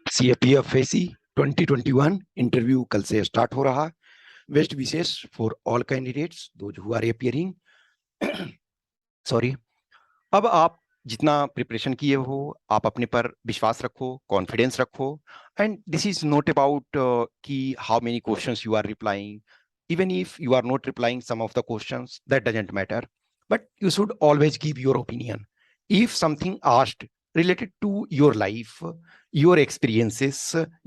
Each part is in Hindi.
CAPFAC 2021 इंटरव्यू कल से स्टार्ट हो रहा। Best wishes for all candidates those who are appearing. Sorry. अब आप जितना प्रिपरेशन किए हो, आप अपने पर विश्वास रखो, कॉन्फिडेंस रखो। And this is not about कि how many questions you are replying. Even if you are not replying some of the questions, that doesn't matter, but you should always give your opinion. If something asked related to your life, your experiences,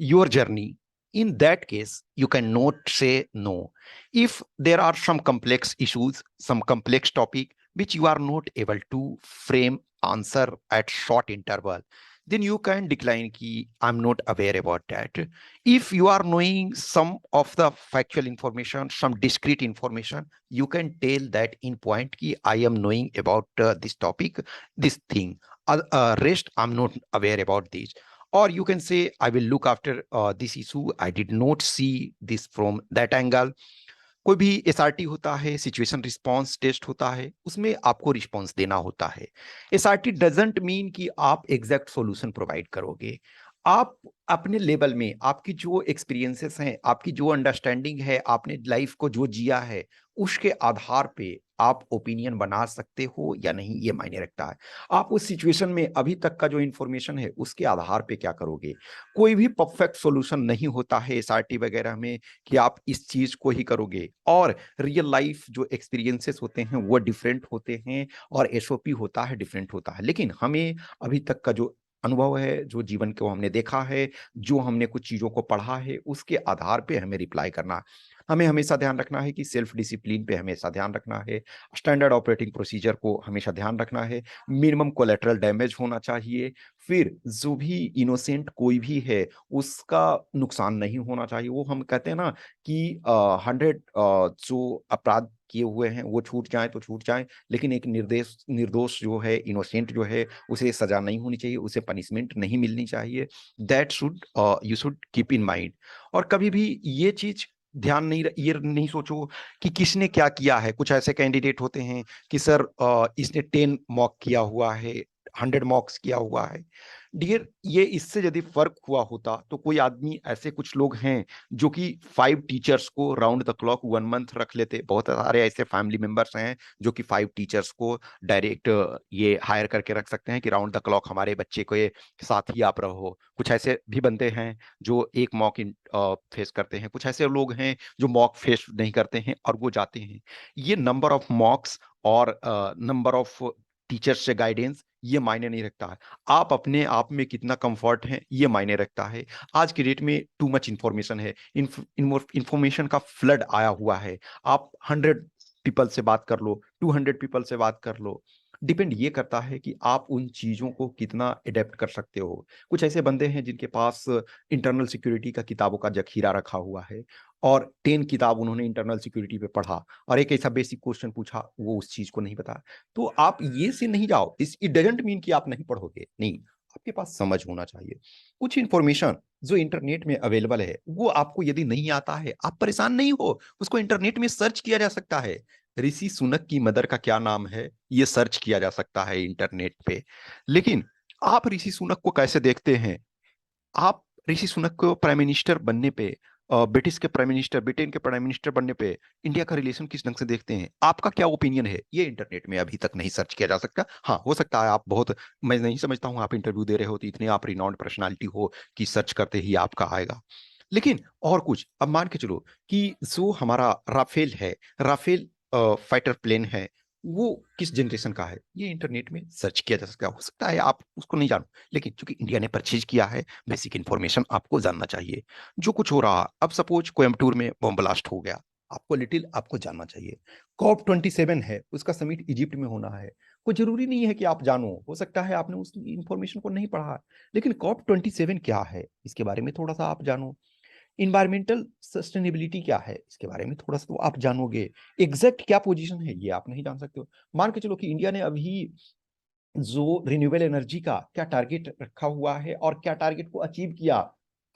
your journey, in that case you cannot say no. If there are some complex issues, some complex topic which you are not able to frame answer at short interval, then you can decline ki I'm not aware about that. If you are knowing some of the factual information, some discrete information, you can tell that in point ki I am knowing about this topic, this thing. Rest I'm not aware about these. Or you can say I will look after this issue, I did not see this from that angle. कोई भी एसआरटी होता है, सिचुएशन रिस्पांस टेस्ट होता है, उसमें आपको रिस्पांस देना होता है। एसआरटी डजंट मीन कि आप एग्जैक्ट सॉल्यूशन प्रोवाइड करोगे। आप अपने लेवल में आपकी जो एक्सपीरियंसेस हैं, आपकी जो अंडरस्टैंडिंग है, आपने लाइफ को जो जिया है, उसके आधार पे आप ओपिनियन बना सकते हो या नहीं, ये मायने रखता है। आप उस सिचुएशन में अभी तक का जो इंफॉर्मेशन है उसके आधार पे क्या करोगे। कोई भी परफेक्ट सॉल्यूशन नहीं होता है एसआरटी वगैरह में कि आप इस चीज को ही करोगे। और रियल लाइफ जो एक्सपीरियंसेस होते हैं वो डिफरेंट होते हैं, और एसओपी होता है डिफरेंट होता है। लेकिन हमें अभी तक का जो अनुभव है, जो जीवन को हमने देखा है, जो हमने कुछ चीजों को पढ़ा है, उसके आधार पे हमें रिप्लाई करना। हमें हमेशा ध्यान रखना है कि सेल्फ डिसिप्लिन पे हमेशा ध्यान रखना है, स्टैंडर्ड ऑपरेटिंग प्रोसीजर को हमेशा ध्यान रखना है, मिनिमम कोलेटरल डैमेज होना चाहिए। फिर जो भी इनोसेंट कोई भी है उसका नुकसान नहीं होना चाहिए। वो हम कहते हैं ना कि 100 जो अपराध किए हुए हैं वो छूट जाए तो छूट जाए, लेकिन एक निर्दोष जो है, इनोसेंट जो है, उसे सजा नहीं होनी चाहिए, उसे पनिशमेंट नहीं मिलनी चाहिए। That should you should keep in mind. और कभी भी ये चीज ध्यान नहीं, ये नहीं सोचो कि किसने क्या किया है। कुछ ऐसे कैंडिडेट होते हैं कि सर इसने 10 मॉक किया हुआ है, 100 मॉक्स किया हुआ है। डियर, ये इससे यदि फर्क हुआ होता तो कोई आदमी, ऐसे कुछ लोग हैं जो कि 5 टीचर्स को राउंड द क्लॉक 1 मंथ रख लेते। बहुत सारे ऐसे फैमिली मेंबर्स हैं जो कि 5 टीचर्स को डायरेक्ट ये हायर करके रख सकते हैं कि राउंड द क्लॉक हमारे बच्चे के साथ ही आप रहो। कुछ ऐसे भी बंदे हैं जो एक मॉक फेस करते हैं, कुछ ऐसे लोग हैं जो मॉक फेस नहीं करते हैं और वो जाते हैं। ये नंबर ऑफ मॉक्स और नंबर ऑफ टीचर्स से गाइडेंस ये मायने नहीं रखता है। आप अपने आप में कितना कंफर्ट है ये मायने रखता है। आज की डेट में टू मच इंफॉर्मेशन है, इंफॉर्मेशन का फ्लड आया हुआ है। आप 100 पीपल से बात कर लो, 200 पीपल से बात कर लो, डिपेंड ये करता है कि आप उन चीजों को कितना अडेप्ट कर सकते हो। कुछ ऐसे बंदे हैं जिनके पास इंटरनल सिक्योरिटी का किताबों का जखीरा रखा हुआ है, और 10 किताब उन्होंने इंटरनल सिक्योरिटी पे पढ़ा, और एक ऐसा बेसिक क्वेश्चन पूछा वो उस चीज को नहीं बता। तो आप ये से नहीं जाओ, इस इट डजंट मीन कि आप नहीं पढ़ोगे, नहीं, आपके पास समझ होना चाहिए। कुछ इंफॉर्मेशन जो इंटरनेट में अवेलेबल है वो आपको यदि नहीं आता है, आप परेशान नहीं हो, उसको इंटरनेट में सर्च किया जा सकता है। ऋषि सुनक की मदर का क्या नाम है, ये सर्च किया जा सकता है इंटरनेट पे। लेकिन आप ऋषि सुनक को कैसे देखते हैं? आप ऋषि सुनक को प्राइम मिनिस्टर बनने पे, ब्रिटिश के प्राइम मिनिस्टर, ब्रिटेन के प्राइम मिनिस्टर बनने पे इंडिया का रिलेशन किस ढंग से देखते हैं? आपका क्या ओपिनियन है, ये इंटरनेट में अभी तक नहीं सर्च किया जा सकता। हाँ, हो सकता है आप बहुत, मैं नहीं समझता हूँ, आप इंटरव्यू दे रहे हो तो इतने आप रिनाउंड पर्सनालिटी हो कि सर्च करते ही आपका आएगा। लेकिन और कुछ, अब मान के चलो कि जो हमारा राफेल है, राफेल फाइटर प्लेन है, वो किस जनरेशन का है, ये इंटरनेट में सर्च किया जा सकता है। हो सकता है आप उसको नहीं जानो, लेकिन चूंकि इंडिया ने परचेज किया है, बेसिक इंफॉर्मेशन आपको जानना चाहिए। जो कुछ हो रहा, अब सपोज कोयम्बटूर में बम ब्लास्ट हो गया, आपको लिटिल आपको जानना चाहिए। COP27 है, उसका समिट इजिप्ट में होना है। कोई जरूरी नहीं है कि आप जानो, हो सकता है आपने उस इंफॉर्मेशन को नहीं पढ़ा, लेकिन COP27 क्या है इसके बारे में थोड़ा सा आप जानो। इन्वायरमेंटल सस्टेनेबिलिटी क्या है इसके बारे में थोड़ा सा तो आप जानोगे। एग्जैक्ट क्या पोजीशन है ये आप नहीं जान सकते हो। मान के चलो कि इंडिया ने अभी जो रिन्यूएबल एनर्जी का क्या टारगेट रखा हुआ है और क्या टारगेट को अचीव किया,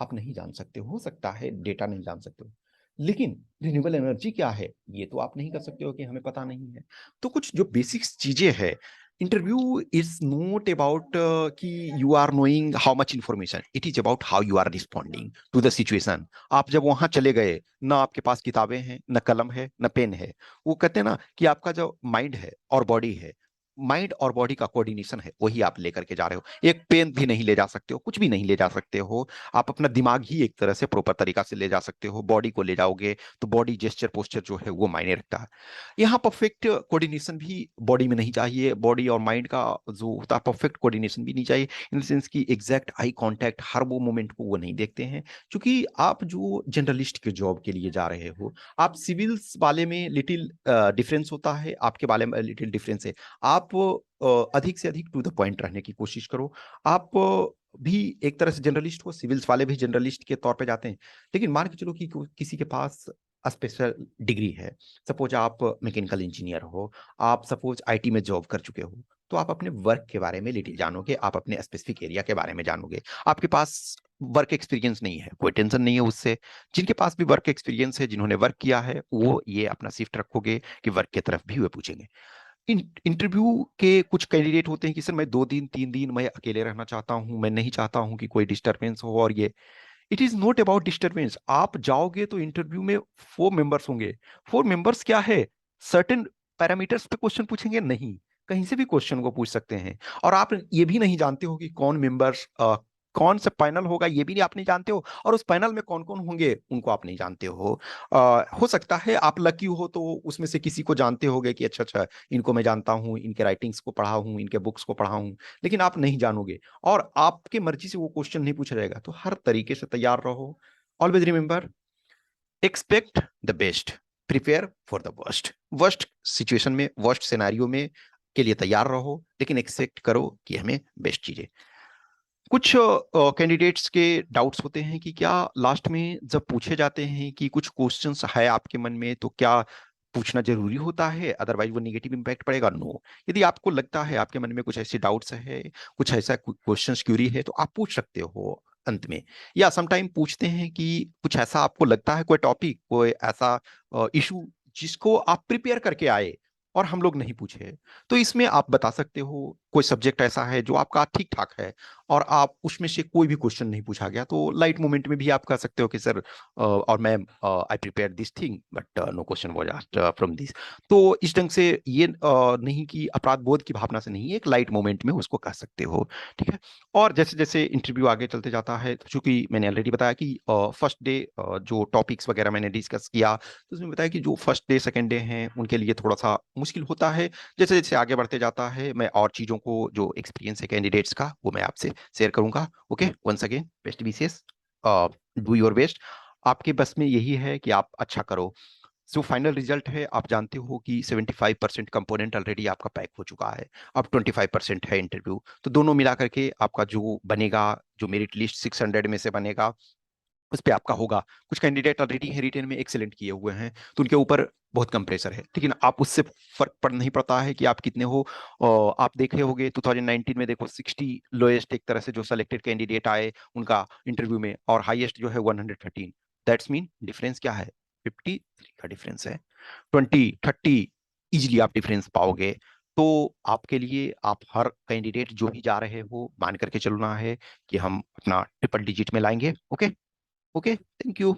आप नहीं जान सकते हो सकता है डेटा नहीं जान सकते हो। लेकिन रिन्यूएबल एनर्जी क्या है ये तो आप नहीं कर सकते हो कि हमें पता नहीं है। तो कुछ जो बेसिक्स चीजें हैं, interview is not about कि you are knowing how much information. It is about how you are responding to the situation. आप जब वहां चले गए, ना आपके पास किताबें हैं, ना कलम है, ना पेन है, वो कहते हैं ना कि आपका जो माइंड है और बॉडी है, माइंड और बॉडी का कोऑर्डिनेशन है, वही आप लेकर के जा रहे हो। एक पेन भी नहीं ले जा सकते हो, कुछ भी नहीं ले जा सकते हो। आप अपना दिमाग ही एक तरह से प्रॉपर तरीका से ले जा सकते हो। बॉडी को ले जाओगे तो बॉडी जेस्चर पोस्चर जो है वो मायने रखता है। यहाँ परफेक्ट कोऑर्डिनेशन भी बॉडी में नहीं चाहिए। बॉडी और माइंड का जो होता है परफेक्ट कोऑर्डिनेशन भी नहीं चाहिए, इन द सेंस की एग्जैक्ट आई कांटेक्ट हर वो मोमेंट को वो नहीं देखते हैं। क्योंकि आप जो जनरलिस्ट के जॉब के लिए जा रहे हो, आप सिविल्स वाले में लिटिल डिफरेंस होता है, आपके वाले में लिटिल डिफरेंस है। आप अधिक से अधिक टू द पॉइंट रहने की कोशिश करो। आप भी एक तरह से जनरलिस्ट हो, सिविल्स वाले भी जनरलिस्ट के तौर पे जाते हैं। लेकिन मान के चलो कि किसी के पास स्पेशल डिग्री है, सपोज आप मैकेनिकल इंजीनियर हो, आप सपोज आईटी में जॉब कर चुके हो, तो आप अपने वर्क के बारे में लिटिल जानोगे, आप अपने स्पेसिफिक एरिया के बारे में जानोगे। आपके पास वर्क एक्सपीरियंस नहीं है, कोई टेंशन नहीं है उससे। जिनके पास भी वर्क एक्सपीरियंस है, जिन्होंने वर्क किया है, वो ये अपना शिफ्ट रखोगे कि वर्क की तरफ भी वे पूछेंगे। इंटरव्यू के कुछ कैंडिडेट होते हैं कि सर मैं 2 दिन 3 दिन मैं अकेले रहना चाहता हूं, मैं नहीं चाहता हूं कि कोई डिस्टरबेंस हो। और ये it is not about disturbance. आप जाओगे तो इंटरव्यू में 4 मेंबर्स होंगे। 4 मेंबर्स क्या है, सर्टेन पैरामीटर्स पे क्वेश्चन पूछेंगे नहीं, कहीं से भी क्वेश्चन को पूछ सकते हैं। और आप ये भी नहीं जानते हो कि कौन मेंबर्स कौन सा पैनल होगा, ये भी आप नहीं जानते हो। और उस पैनल में कौन कौन होंगे उनको आप नहीं जानते हो। हो सकता है आप लकी हो तो उसमें से किसी को जानते होगे कि अच्छा अच्छा इनको मैं जानता हूँ, इनके राइटिंग्स को पढ़ा हूँ, इनके बुक्स को पढ़ा हूँ। लेकिन आप नहीं जानोगे और आपके मर्जी से वो क्वेश्चन नहीं पूछा जाएगा। तो हर तरीके से तैयार रहो। Always remember, expect the best, prepare for the worst. Worst situation में, वर्स्ट सिनेरियो में के लिए तैयार रहो, लेकिन एक्सपेक्ट करो कि हमें बेस्ट चीजें। कुछ कैंडिडेट्स के डाउट्स होते हैं कि क्या लास्ट में जब पूछे जाते हैं कि कुछ क्वेश्चंस है आपके मन में, तो क्या पूछना जरूरी होता है, अदरवाइज वो नेगेटिव इंपैक्ट पड़ेगा? नो। यदि आपको लगता है आपके मन में कुछ ऐसे डाउट्स है, कुछ ऐसा क्वेश्चंस क्यूरी है, तो आप पूछ सकते हो अंत में। या समटाइम पूछते हैं कि कुछ ऐसा आपको लगता है, कोई टॉपिक, कोई ऐसा इशू जिसको आप प्रिपेयर करके आए और हम लोग नहीं पूछे, तो इसमें आप बता सकते हो। कोई सब्जेक्ट ऐसा है जो आपका ठीक ठाक है और आप उसमें से कोई भी क्वेश्चन नहीं पूछा गया, तो लाइट मोमेंट में भी आप कह सकते हो कि सर और ma'am I prepare this thing but no question was asked from this. तो इस ढंग से ये नहीं कि अपराध बोध की भावना से नहीं, एक लाइट मोमेंट में उसको कह सकते हो। ठीक है। और जैसे जैसे इंटरव्यू आगे चलते जाता है, तो चूंकि मैंने ऑलरेडी बताया कि फर्स्ट डे जो टॉपिक्स वगैरह मैंने डिस्कस किया, तो उसमें बताया कि जो फर्स्ट डे सेकेंड डे हैं उनके लिए थोड़ा सा मुश्किल होता है। जैसे जैसे आगे बढ़ते जाता है, मैं और चीजों को जो एक्सपीरियंस है कैंडिडेट्स का वो मैं आपसे शेयर करूंगा। Okay, once again best wishes, do your best. आपके बस में यही है कि आप अच्छा करो। जो फाइनल रिजल्ट है, आप जानते हो कि 75% कंपोनेंट ऑलरेडी आपका पैक हो चुका है, अब 25% है इंटरव्यू। तो दोनों मिला करके आपका जो बनेगा, जो मेरिट लिस्ट 600 में से बनेगा, उस पे आपका होगा। कुछ कैंडिडेट ऑलरेडी हैं रिटेन में एक्सेलेंट किए हुए हैं, तो उनके ऊपर बहुत कम प्रेशर है, लेकिन आप उससे फर्क पड़ नहीं पड़ता है कि आप कितने हो। आप देखे होंगे 2019 में, देखो 60 लोएस्ट एक तरह से जो सेलेक्टेड कैंडिडेट आए उनका इंटरव्यू में, और हाईएस्ट जो है 113। दैट्स मीन डिफरेंस क्या है, 53 का डिफरेंस है। 20-30 इजिली आप डिफरेंस पाओगे। तो आपके लिए, आप हर कैंडिडेट जो भी जा रहे हो, मान करके चलना है कि हम अपना ट्रिपल डिजिट में लाएंगे। Okay, okay, thank you.